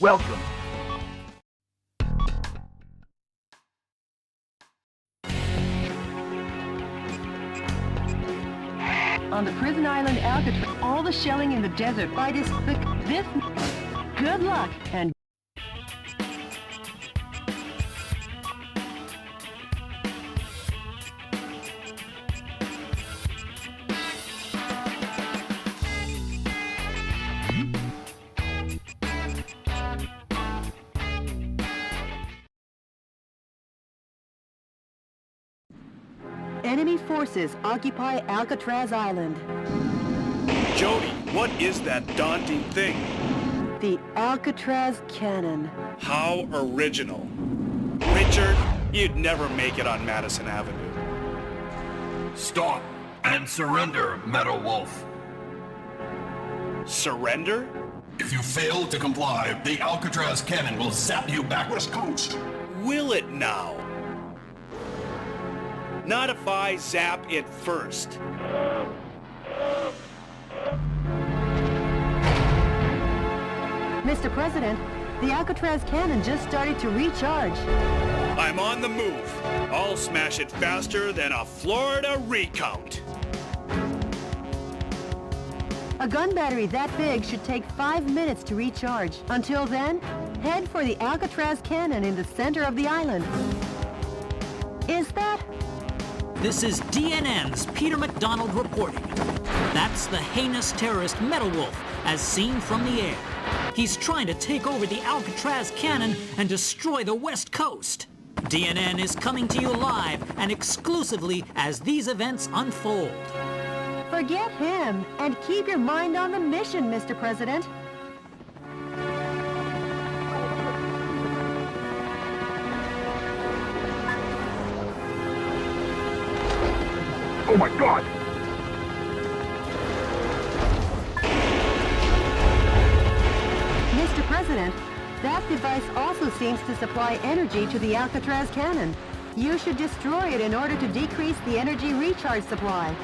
Welcome. On the prison island Alcatraz, all the shelling in the desert by this good luck and enemy forces occupy Alcatraz Island. Jody, what is that daunting thing? The Alcatraz Cannon. How original. Richard, you'd never make it on Madison Avenue. Stop and surrender, Meadow Wolf. Surrender? If you fail to comply, the Alcatraz cannon will zap you back west coast. Will it now? Not if I zap it first. Mr. President, the Alcatraz cannon just started to recharge. I'm on the move. I'll smash it faster than a Florida recount. A gun battery that big should take 5 minutes to recharge. Until then, head for the Alcatraz cannon in the center of the island. Is that? This is DNN's Peter McDonald reporting. That's the heinous terrorist Meadow Wolf, as seen from the air. He's trying to take over the Alcatraz cannon and destroy the West Coast. DNN is coming to you live and exclusively as these events unfold. Forget him and keep your mind on the mission, Mr. President. Oh my God! Mr. President, that device also seems to supply energy to the Alcatraz cannon. You should destroy it in order to decrease the energy recharge supply.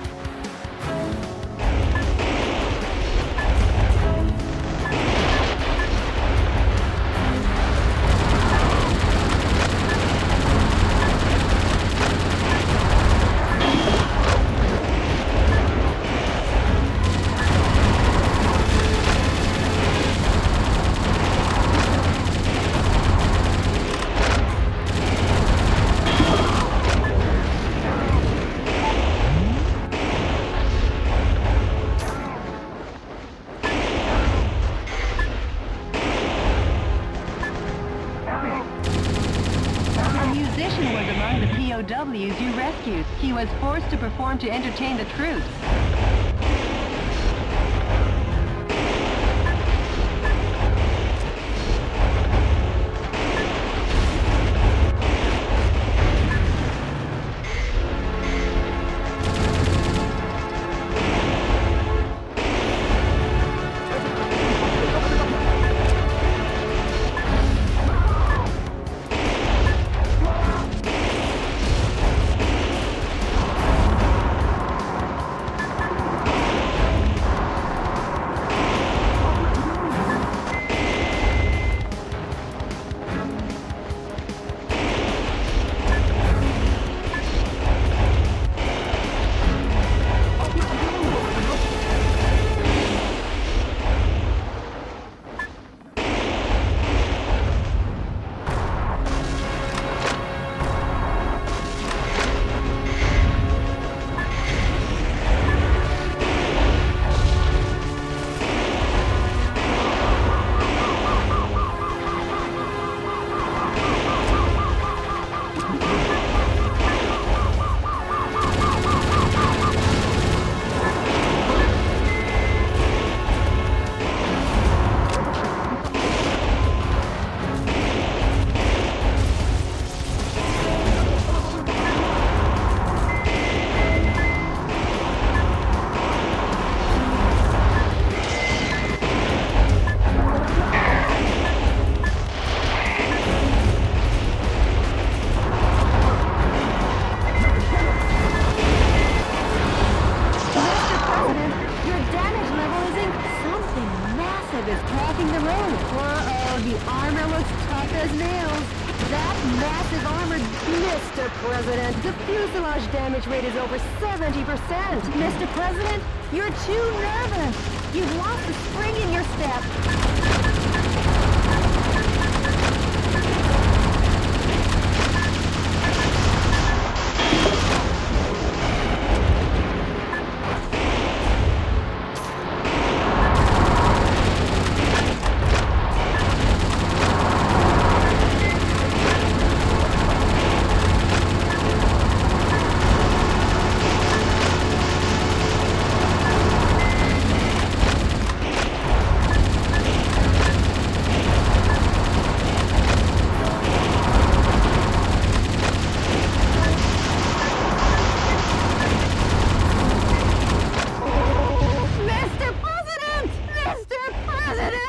POWs you rescued. He was forced to perform to entertain the troops. massive armored... Mr. President, the fuselage damage rate is over 70%. Mr. President, you're too nervous. You've lost the spring in your step. Mr. President! Mr. President!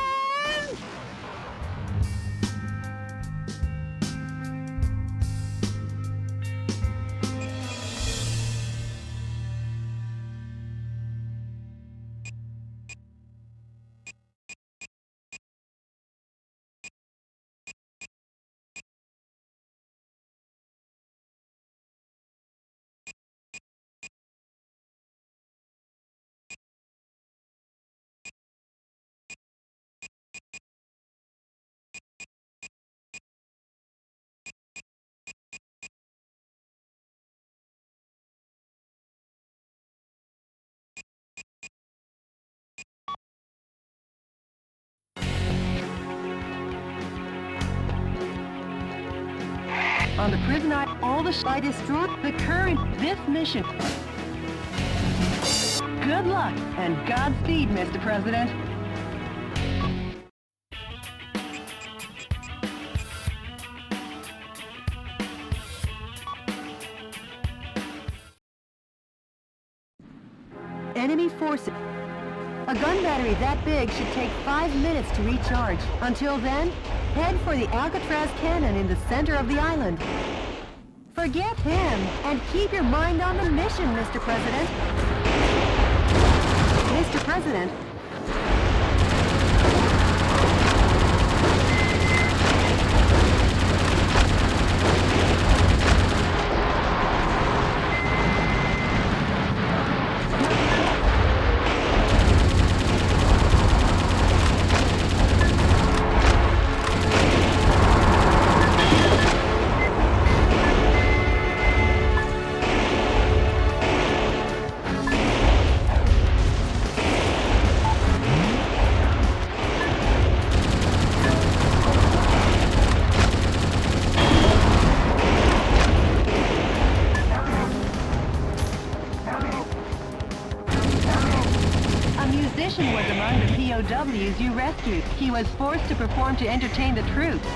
On the prison island, all the I destroyed the current this mission. Good luck and Godspeed, Mr. President. Enemy forces. A gun battery that big should take 5 minutes to recharge. Until then, head for the Alcatraz cannon in the center of the island. Forget him, and keep your mind on the mission, Mr. President. Mr. President. Was among the POWs you rescued. He was forced to perform to entertain the troops.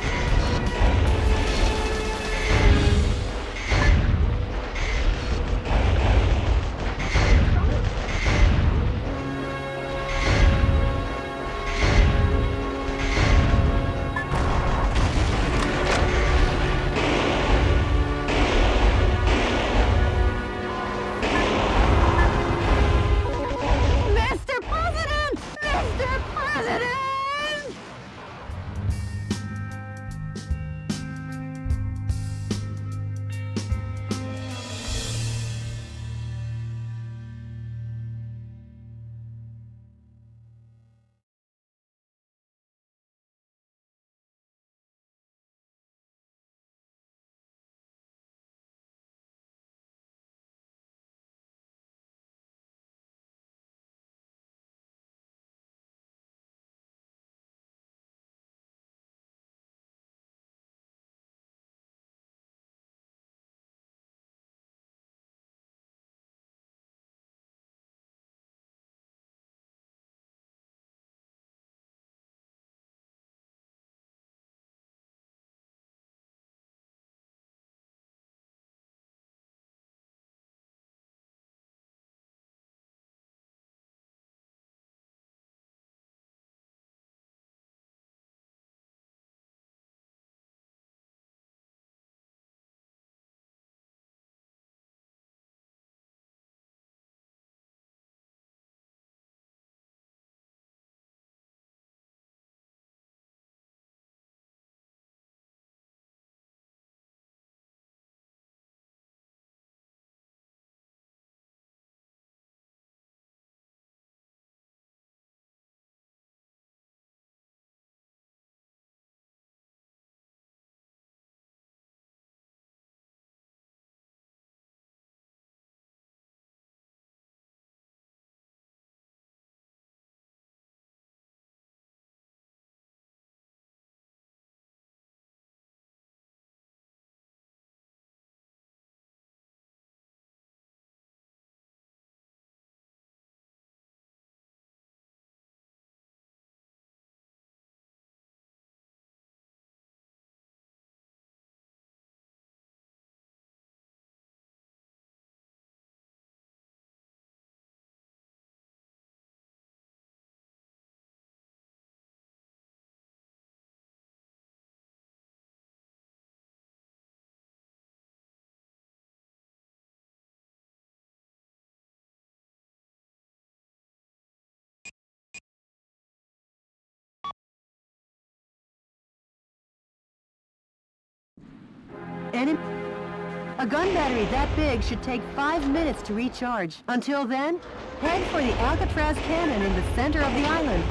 A gun battery that big should take 5 minutes to recharge. Until then, head for the Alcatraz cannon in the center of the island.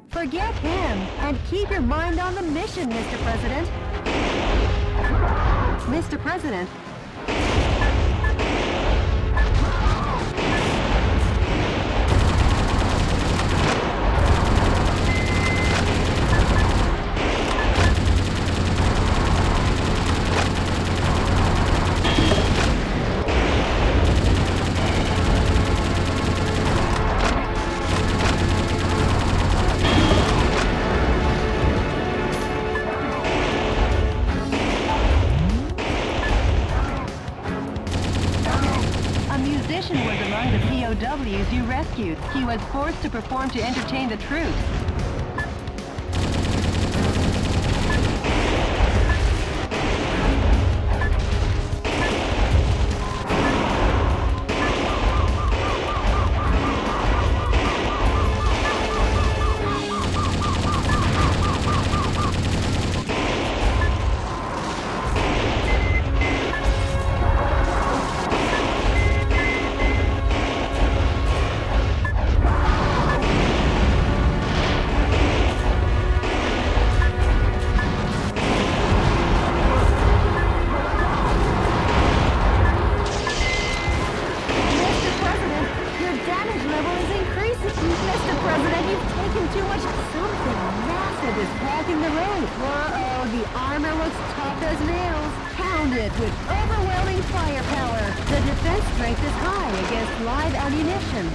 Forget him, and keep your mind on the mission, Mr. President. Mr. President. POWs you rescued. He was forced to perform to entertain the troops. With overwhelming firepower, the defense strength is high against live ammunition.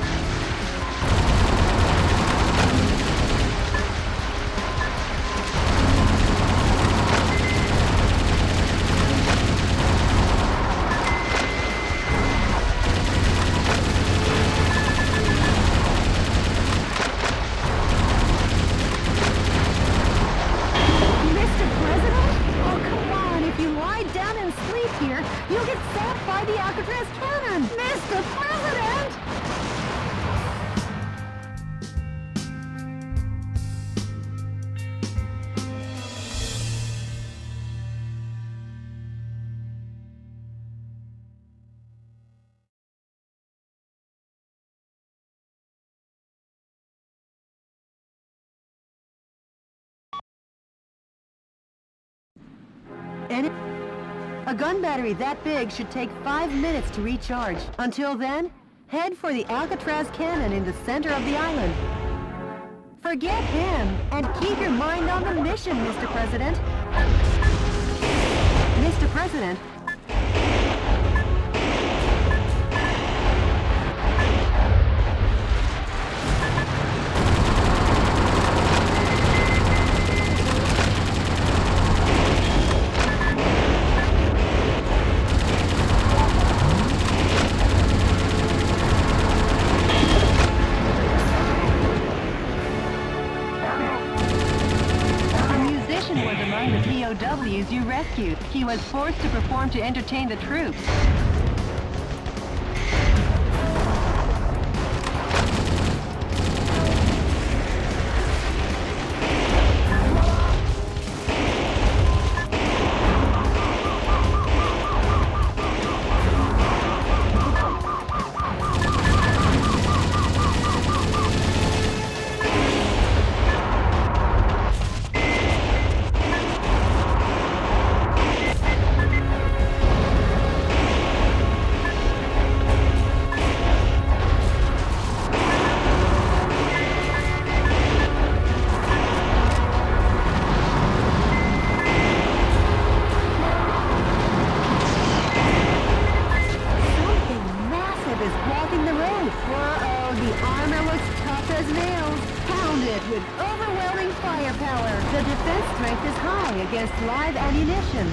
You'll get zapped by the Alcatraz cannon! Mr. President! A gun battery that big should take 5 minutes to recharge. Until then, head for the Alcatraz cannon in the center of the island. Forget him, and keep your mind on the mission, Mr. President. Mr. President. POWs you rescued. He was forced to perform to entertain the troops. With overwhelming firepower, the defense strength is high against live ammunition.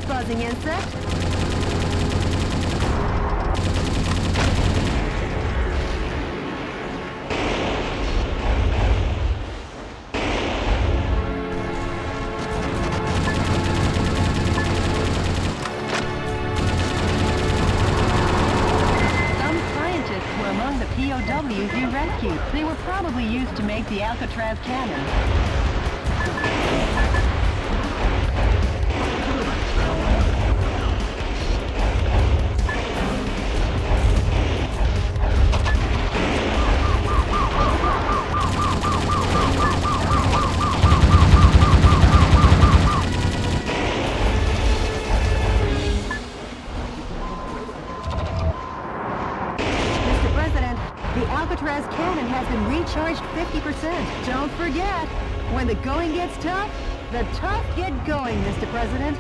buzzing insect. POWs you rescued. They were probably used to make the Alcatraz cannon. The Alcatraz cannon has been recharged 50%. Don't forget, when the going gets tough, the tough get going, Mr. President.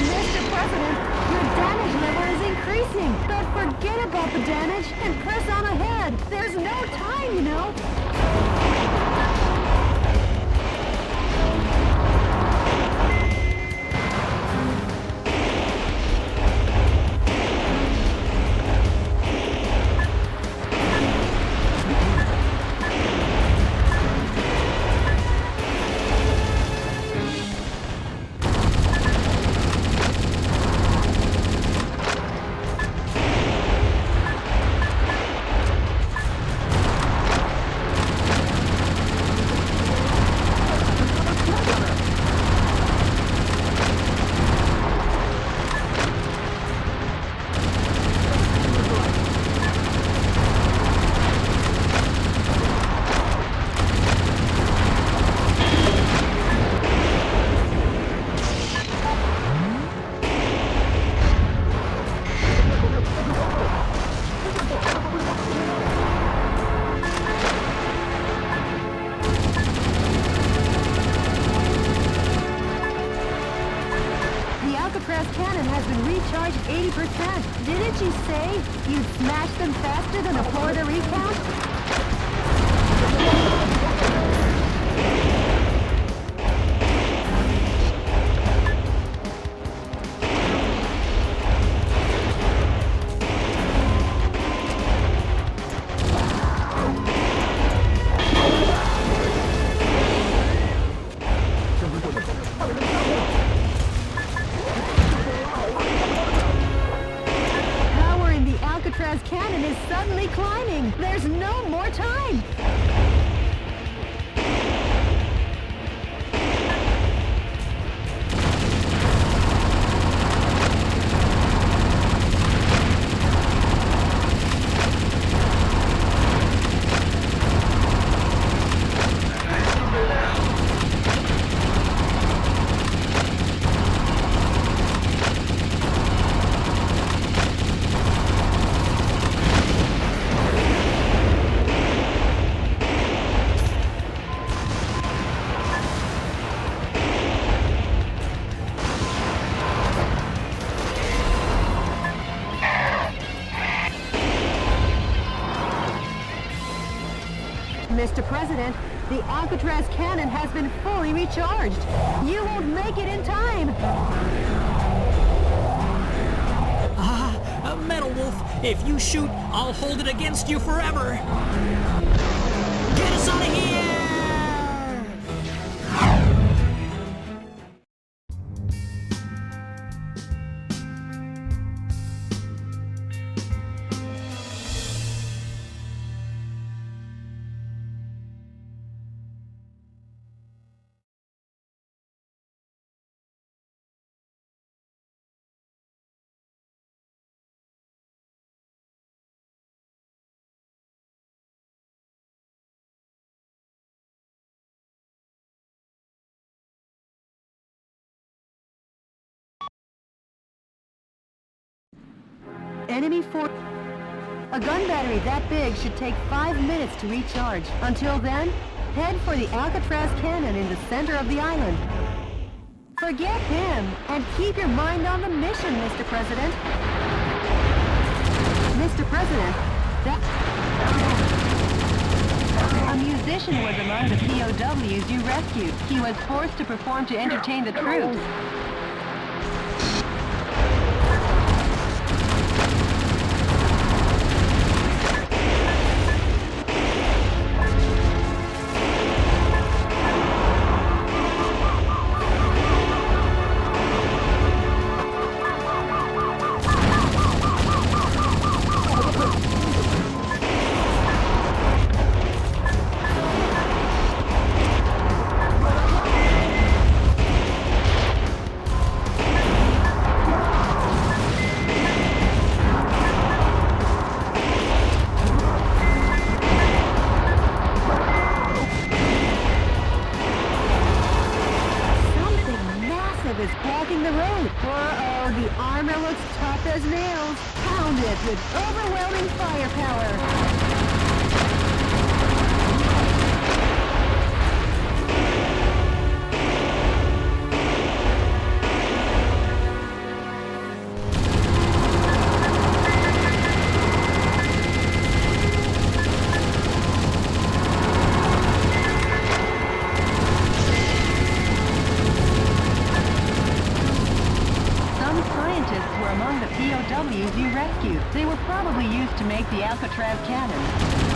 Mr. President, your damage level is increasing, but forget about the damage and press on ahead. There's no time, you know. Cannon has been recharged 80%. Didn't you say you'd smash them faster than a Florida recount? Cannon is suddenly climbing. There's no more time. Mr. President, the Alcatraz cannon has been fully recharged. You won't make it in time. Metal Wolf, if you shoot, I'll hold it against you forever. Get us out of here! Enemy force. A gun battery that big should take 5 minutes to recharge. Until then, head for the Alcatraz cannon in the center of the island. Forget him and keep your mind on the mission, Mr. President. Mr. President, a musician was among the POWs you rescued. He was forced to perform to entertain the troops. Is blocking the road. Uh-oh, the armor looks tough as nails. Pound it with overwhelming firepower. Were among the POWs you rescued. They were probably used to make the Alcatraz cannon.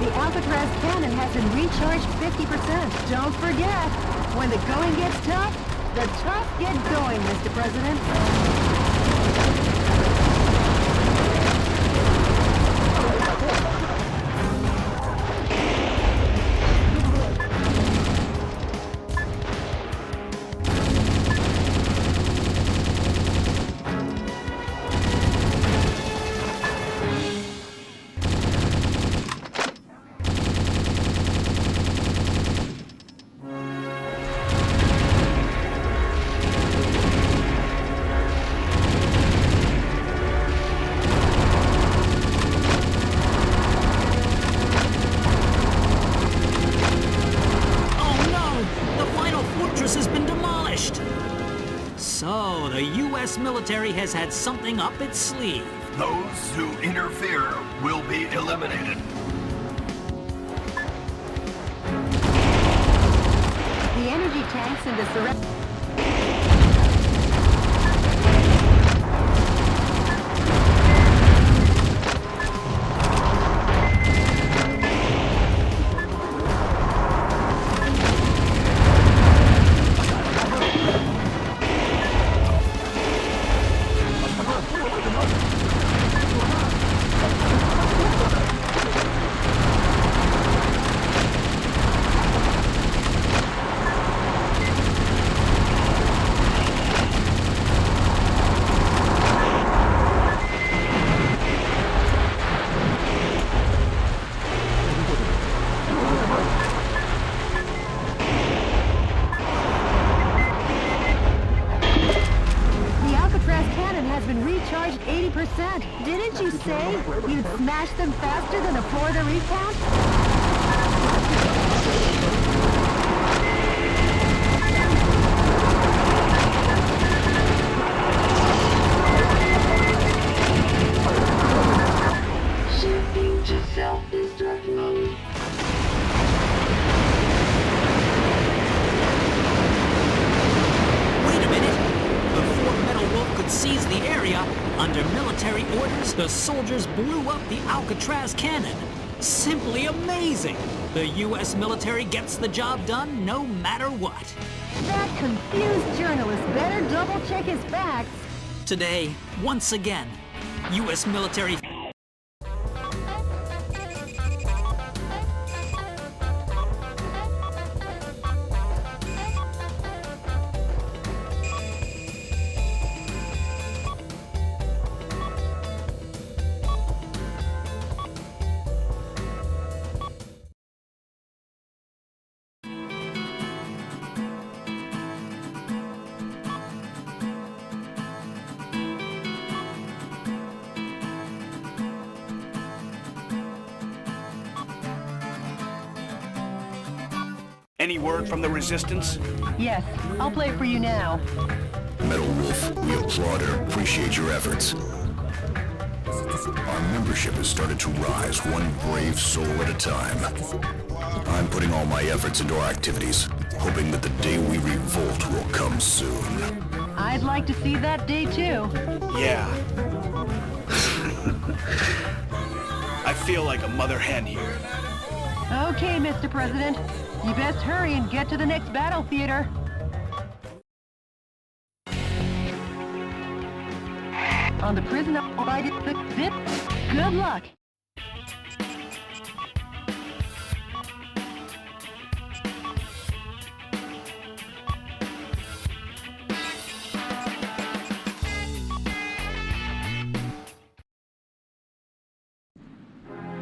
The Alcatraz cannon has been recharged 50%. Don't forget, when the going gets tough, the tough get going, Mr. President. So, the U.S. military has had something up its sleeve. Those who interfere will be eliminated. The energy tanks in the surrender. Has been recharged 80%. Didn't you say you'd smash them faster than a Florida recount? Shifting to self-destruct mode. had seized the area, under military orders, the soldiers blew up the Alcatraz cannon. Simply amazing! The U.S. military gets the job done no matter what. That confused journalist better double-check his facts. Today, once again, U.S. military Any word from the Resistance? Yes, I'll play it for you now. Metal Wolf, we applaud and appreciate your efforts. Our membership has started to rise one brave soul at a time. I'm putting all my efforts into our activities, hoping that the day we revolt will come soon. I'd like to see that day too. Yeah. I feel like a mother hen here. Okay, Mr. President. You best hurry and get to the next battle theater. On the prison divided zip. Good luck.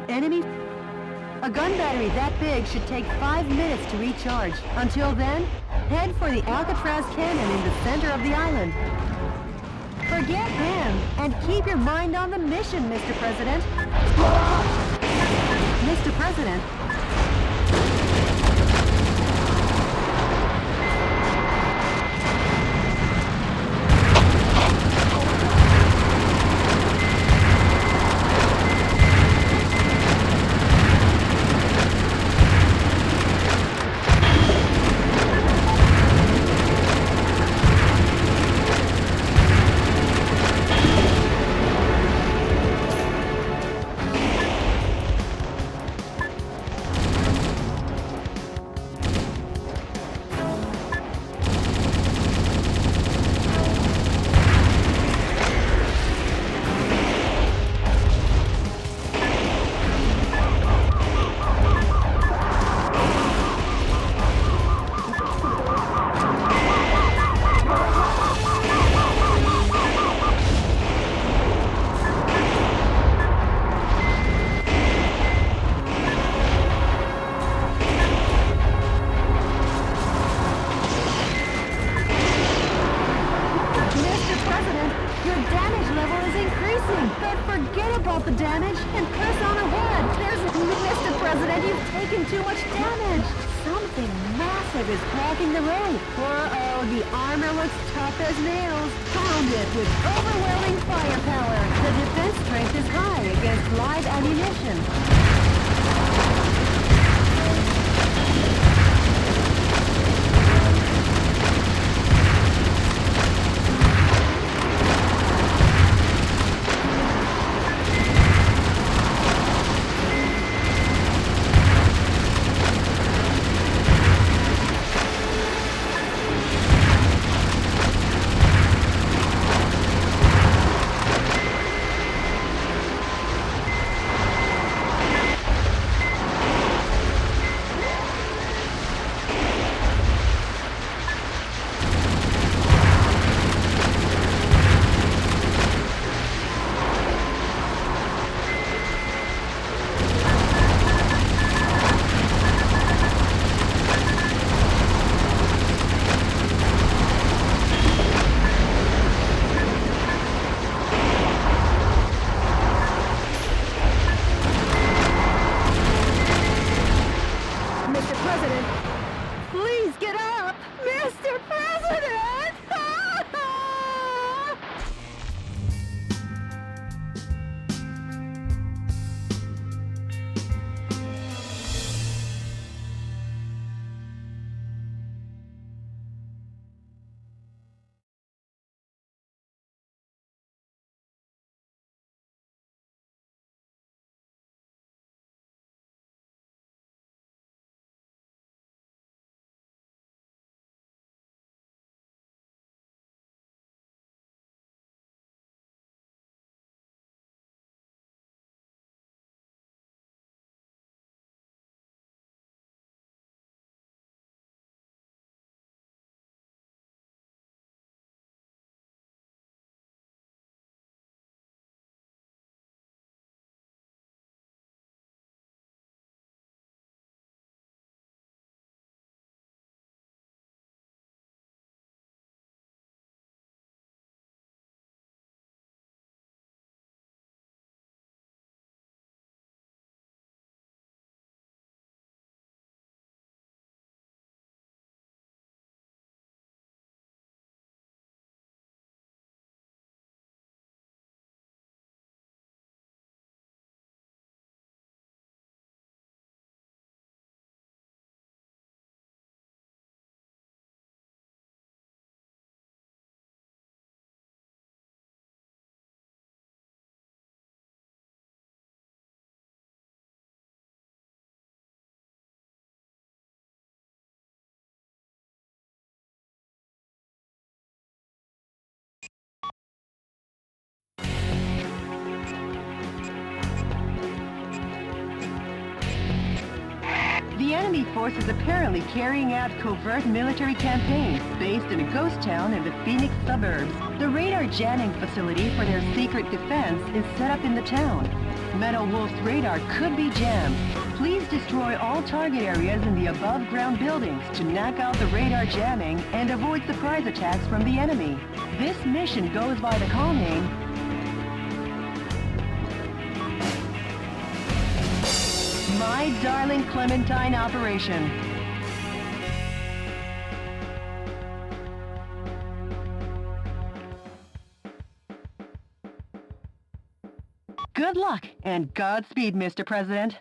Enemy. A gun battery that big should take 5 minutes to recharge. Until then, head for the Alcatraz cannon in the center of the island. Forget him, and keep your mind on the mission, Mr. President. Mr. President. The damage and press on ahead. Mr. President, you've taken too much damage. Something massive is blocking the road. Uh-oh, the armor looks tough as nails. Pound it with overwhelming firepower. The defense strength is high against live ammunition. enemy force is apparently carrying out covert military campaigns based in a ghost town in the Phoenix suburbs. The radar jamming facility for their secret defense is set up in the town. Metal Wolf's radar could be jammed. Please destroy all target areas in the above-ground buildings to knock out the radar jamming and avoid surprise attacks from the enemy. This mission goes by the call name My Darling Clementine Operation. Good luck and Godspeed, Mr. President.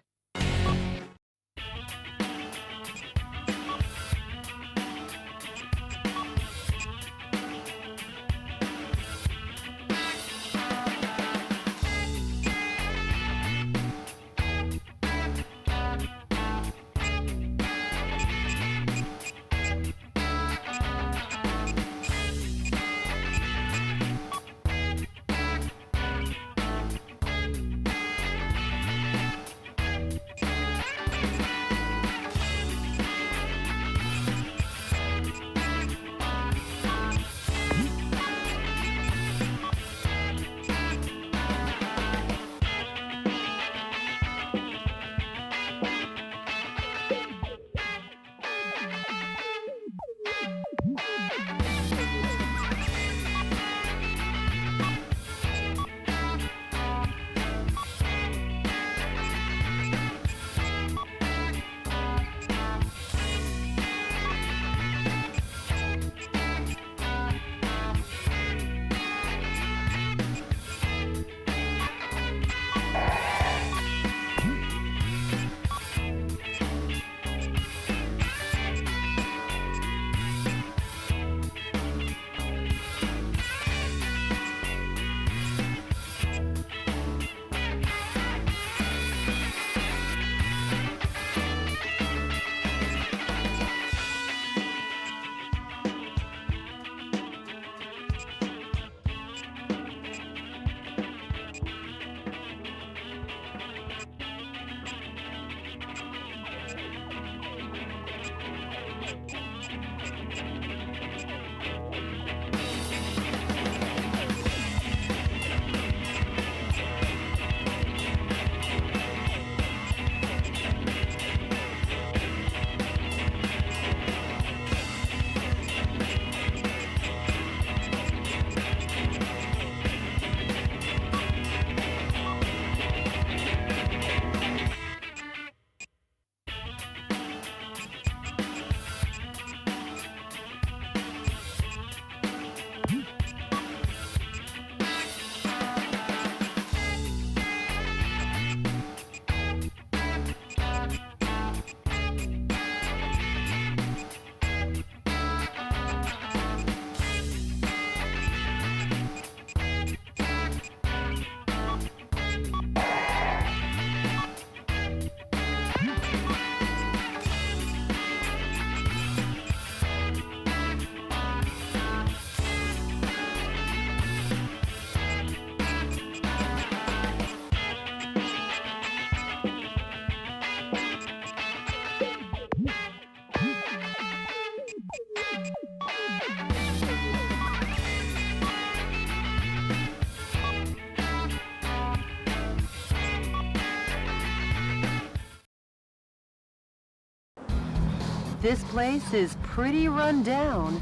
This place is pretty run down.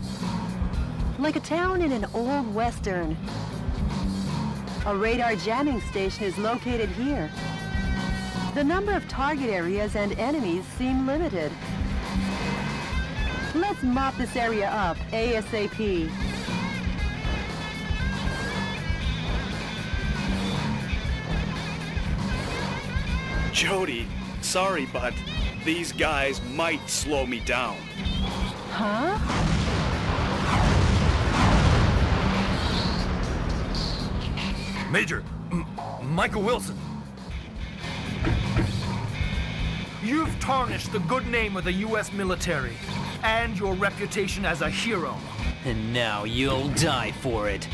Like a town in an old western. A radar jamming station is located here. The number of target areas and enemies seem limited. Let's mop this area up ASAP. Jody, sorry, but these guys might slow me down. Huh? Major, Michael Wilson. You've tarnished the good name of the U.S. military and your reputation as a hero. And now you'll die for it.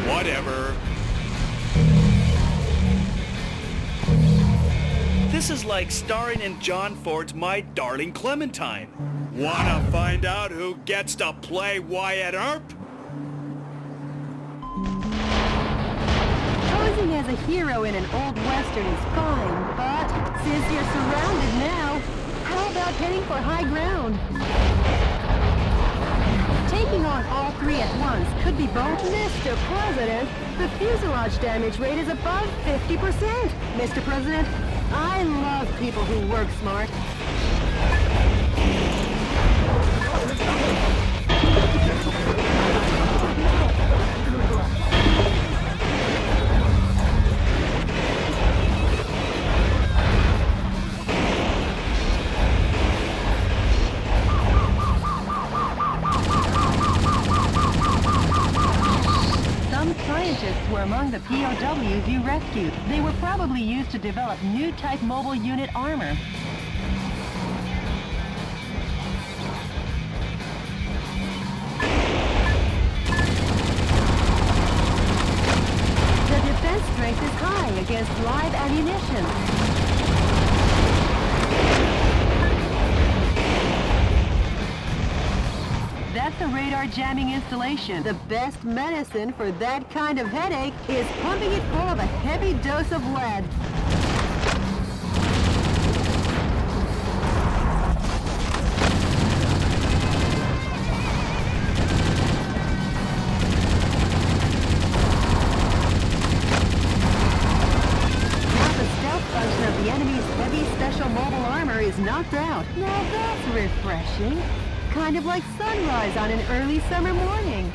Whatever. This is like starring in John Ford's My Darling Clementine. Wanna find out who gets to play Wyatt Earp? Posing as a hero in an old western is fine, but since you're surrounded now, how about heading for high ground? Taking on all three at once could be both. Mr. President, the fuselage damage rate is above 50%. Mr. President, I love people who work smart. Scientists were among the POWs you rescued. They were probably used to develop new type mobile unit armor. The defense strength is high against live ammunition. That's a radar jamming installation. The best medicine for that kind of headache is pumping it full of a heavy dose of lead. Now the stealth function of the enemy's heavy special mobile armor is knocked out. Now that's refreshing. Kind of like sunrise on an early summer morning.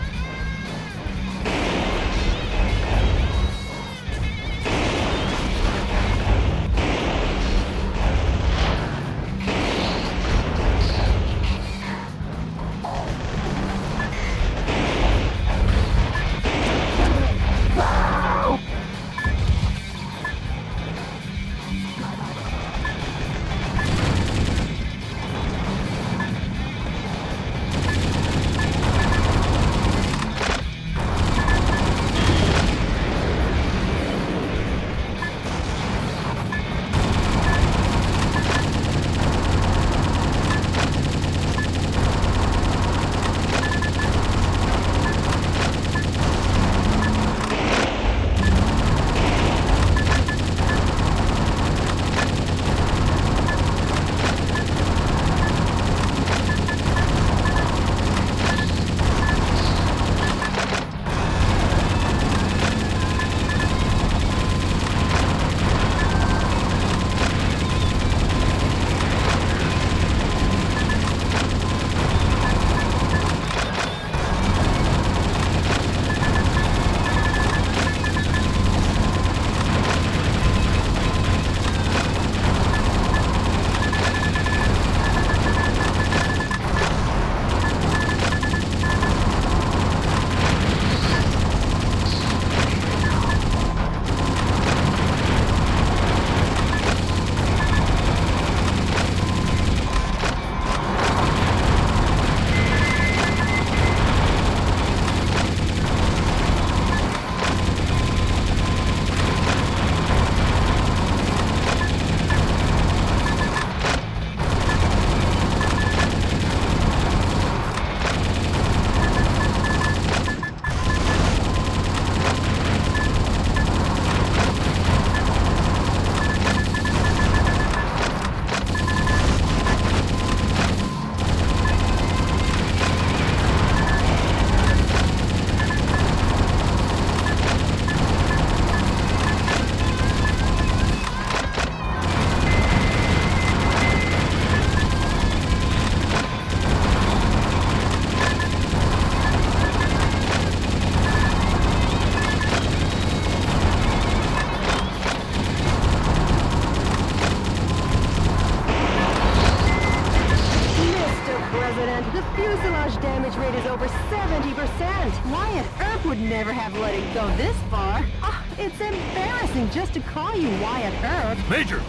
fuselage damage rate is over 70%. Wyatt Earp would never have let it go this far. Oh, it's embarrassing just to call you Wyatt Earp. Major!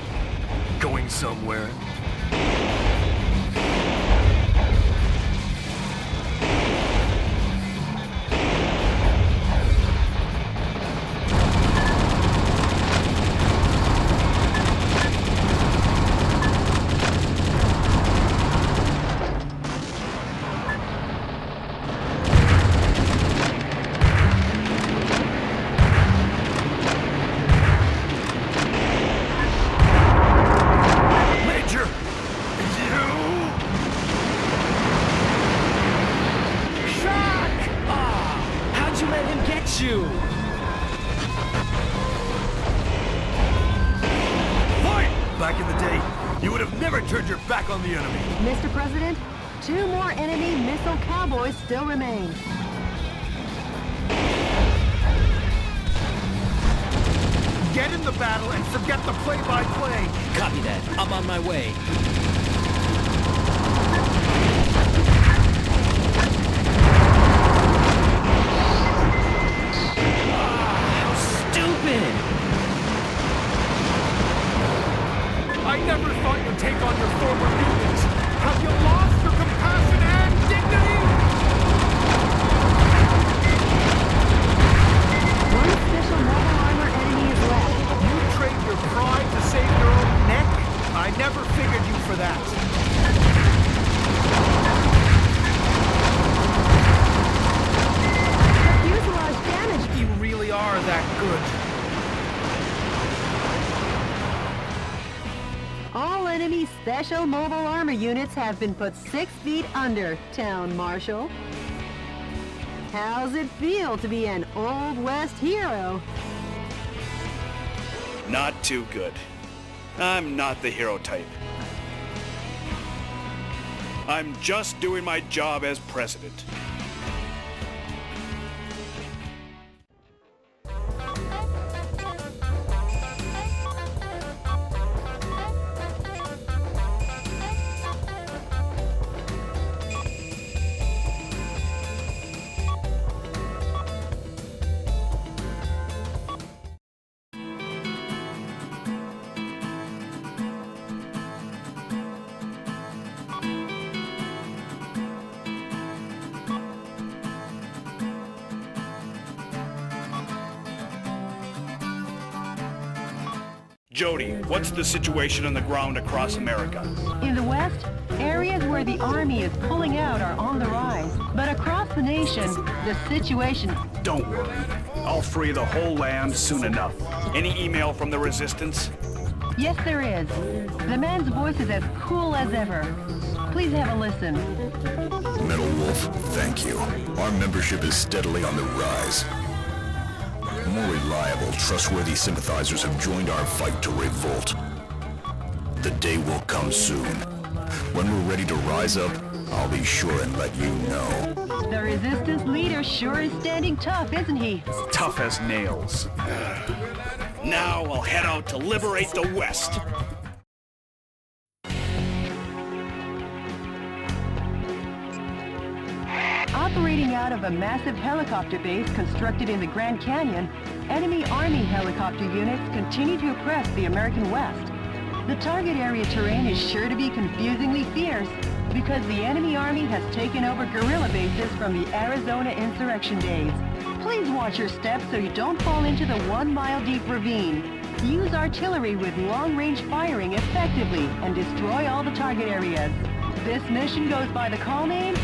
Going somewhere? attack on the enemy. Mr. President, 2 more enemy missile cowboys still remain. Get in the battle and forget the play-by-play. Copy that. I'm on my way. How stupid! I never thought you'd take on your former units. Have you lost your compassion and dignity? One special mobile armor enemy is left. You trade your pride to save your own neck? I never figured you for that. The fuselage damaged. You really are that good. All enemy special mobile armor units have been put 6 feet under, Town Marshal. How's it feel to be an Old West hero? Not too good. I'm not the hero type. I'm just doing my job as president. Jody, what's the situation on the ground across America? In the West, areas where the Army is pulling out are on the rise. But across the nation, the situation... Don't worry. I'll free the whole land soon enough. Any email from the Resistance? Yes, there is. The man's voice is as cool as ever. Please have a listen. Metal Wolf, thank you. Our membership is steadily on the rise. More reliable, trustworthy sympathizers have joined our fight to revolt. The day will come soon. When we're ready to rise up, I'll be sure and let you know. The Resistance leader sure is standing tough, isn't he? Tough as nails. Now I'll head out to liberate the West. Operating out of a massive helicopter base constructed in the Grand Canyon, enemy Army helicopter units continue to oppress the American West. The target area terrain is sure to be confusingly fierce because the enemy Army has taken over guerrilla bases from the Arizona insurrection days. Please watch your steps so you don't fall into the 1-mile-deep ravine. Use artillery with long-range firing effectively and destroy all the target areas. This mission goes by the call name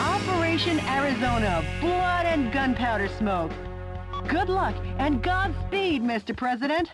Operation Arizona, Blood and Gunpowder Smoke. Good luck and Godspeed, Mr. President.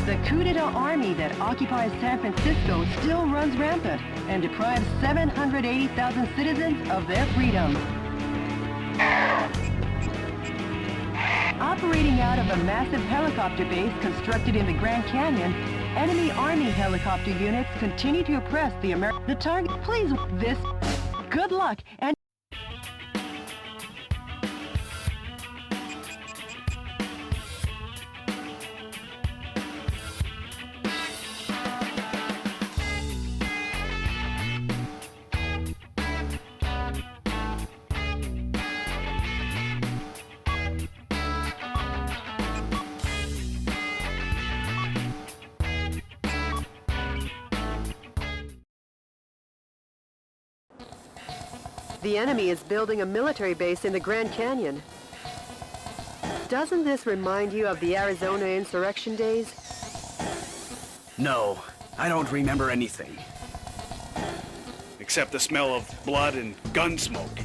The coup d'etat army that occupies San Francisco still runs rampant and deprives 780,000 citizens of their freedom. Operating out of a massive helicopter base constructed in the Grand Canyon, enemy army helicopter units continue to oppress the target. Please, this. Good luck and. The enemy is building a military base in the Grand Canyon. Doesn't this remind you of the Arizona insurrection days? No, I don't remember anything. Except the smell of blood and gun smoke.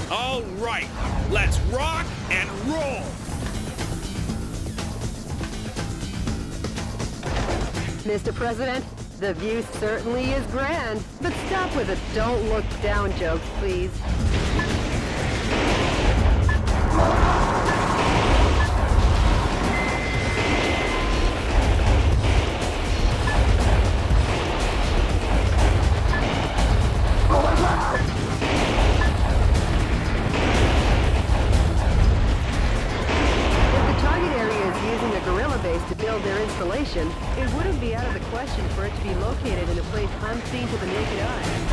All right, let's rock and roll! Mr. President, the view certainly is grand, but stop with the don't look down jokes, please. To build their installation, it wouldn't be out of the question for it to be located in a place unseen to the naked eye.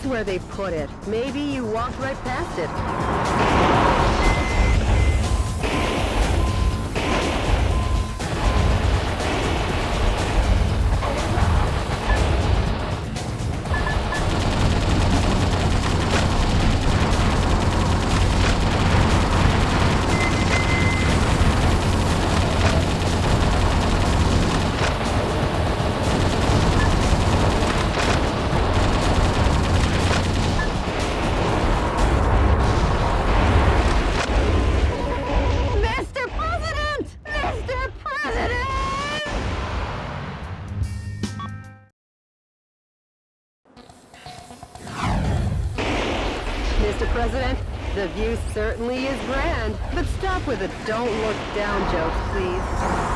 Where they put it. Maybe you walked right past it. Mr. President, the view certainly is grand, but stop with the don't look down jokes, please.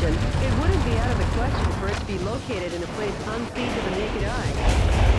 It wouldn't be out of the question for it to be located in a place unseen to the naked eye.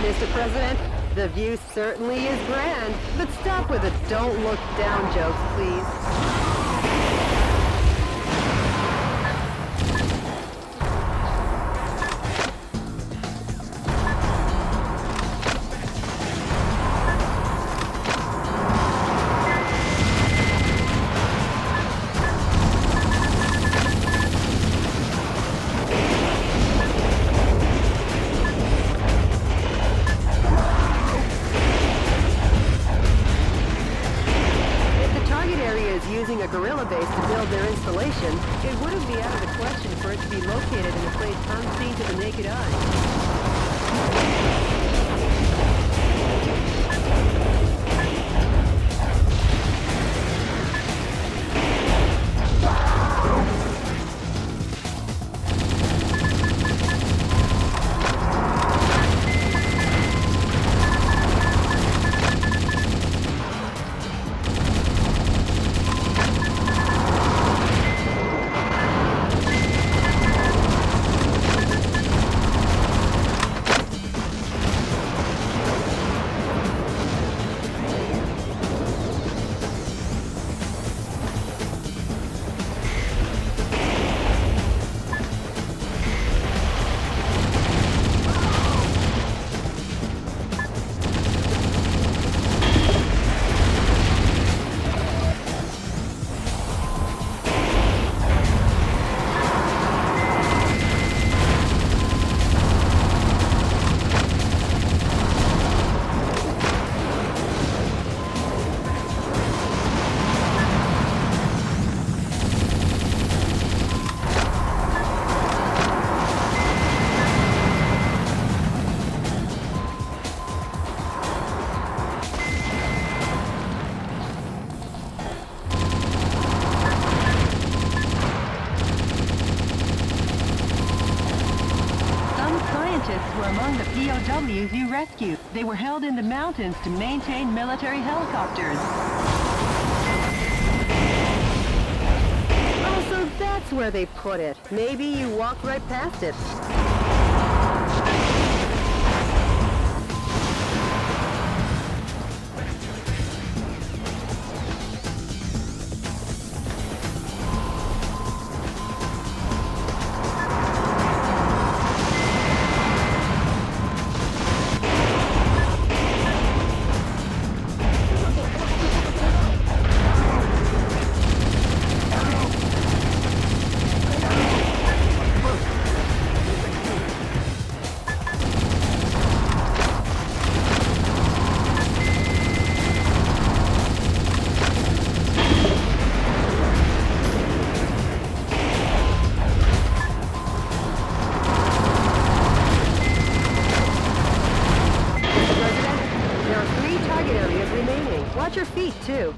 Mr. President, the view certainly is grand, but stop with the don't look down jokes, please. out of the question for it to be located in a place unseen to the naked eye. Were among the POWs you rescued. They were held in the mountains to maintain military helicopters. Oh, so that's where they put it. Maybe you walked right past it. Watch your feet, too.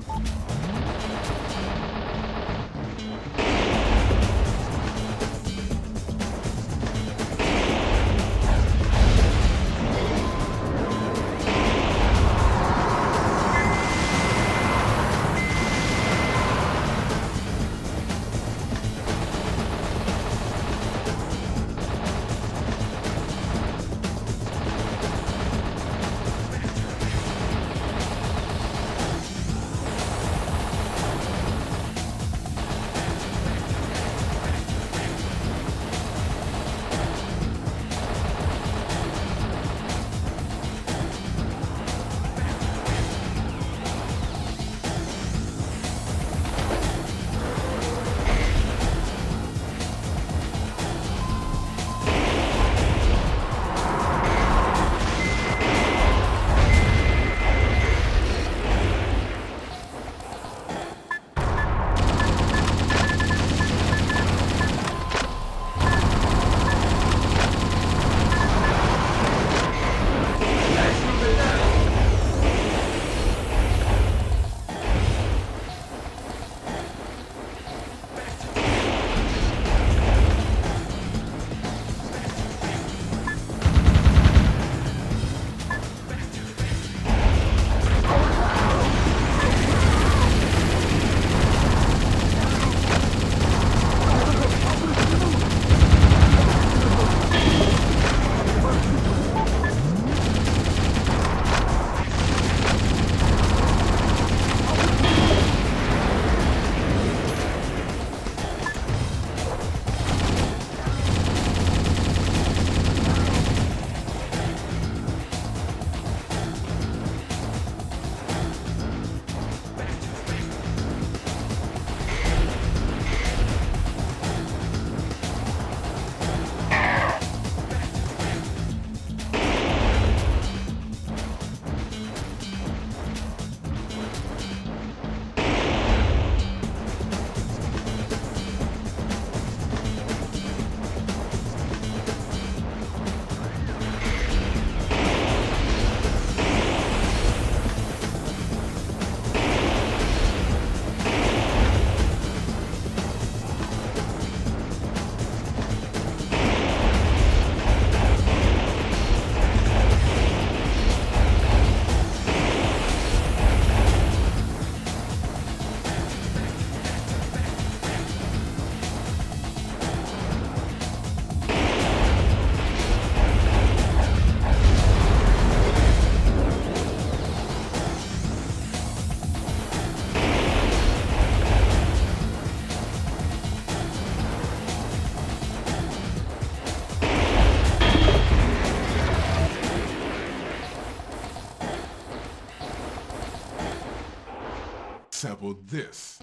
example, this.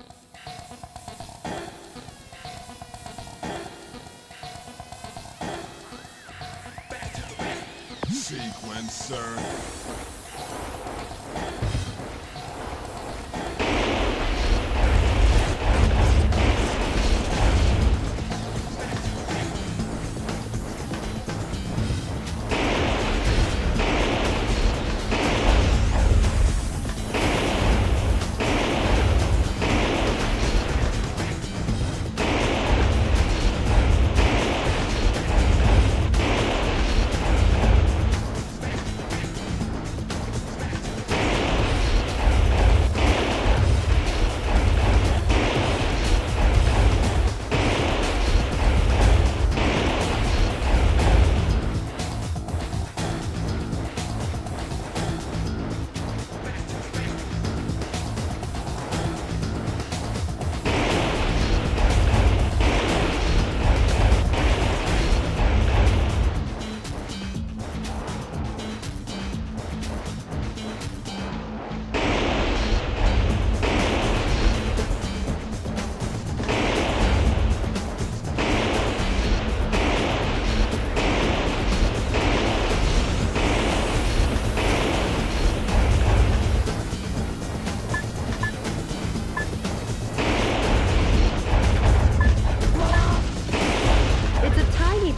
Sequence, sir.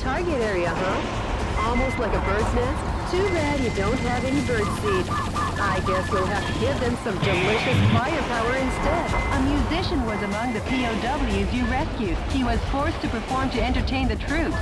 Target area, huh? Almost like a bird's nest? Too bad you don't have any bird seed. I guess you'll have to give them some delicious firepower instead. A musician was among the POWs you rescued. He was forced to perform to entertain the troops.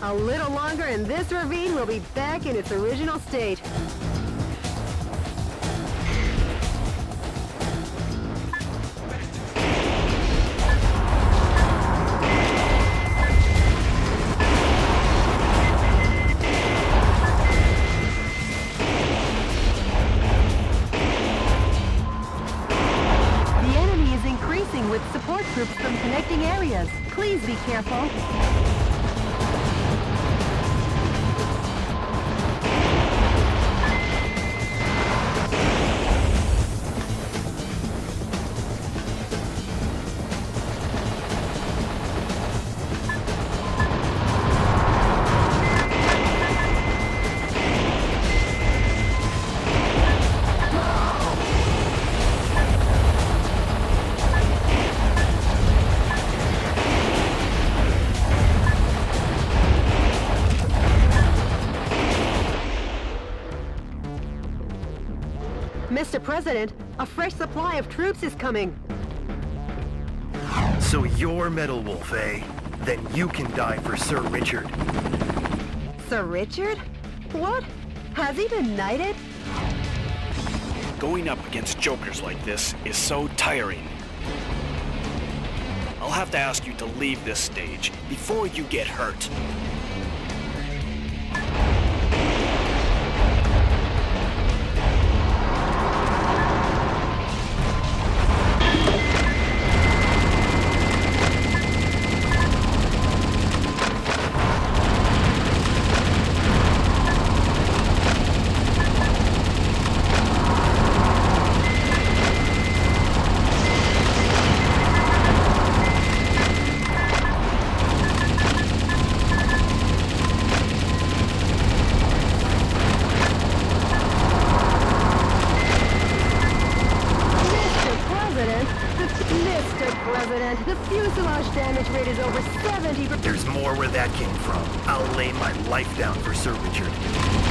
A little longer and this ravine will be back in its original state. The enemy is increasing with support troops from connecting areas. Please be careful. Mr. President, a fresh supply of troops is coming. So you're Metal Wolf, eh? Then you can die for Sir Richard. Sir Richard? What? Has he been knighted? Going up against jokers like this is so tiring. I'll have to ask you to leave this stage before you get hurt. Lieutenant. The fuselage damage rate is over 70%. There's more where that came from. I'll lay my life down for Sir Richard.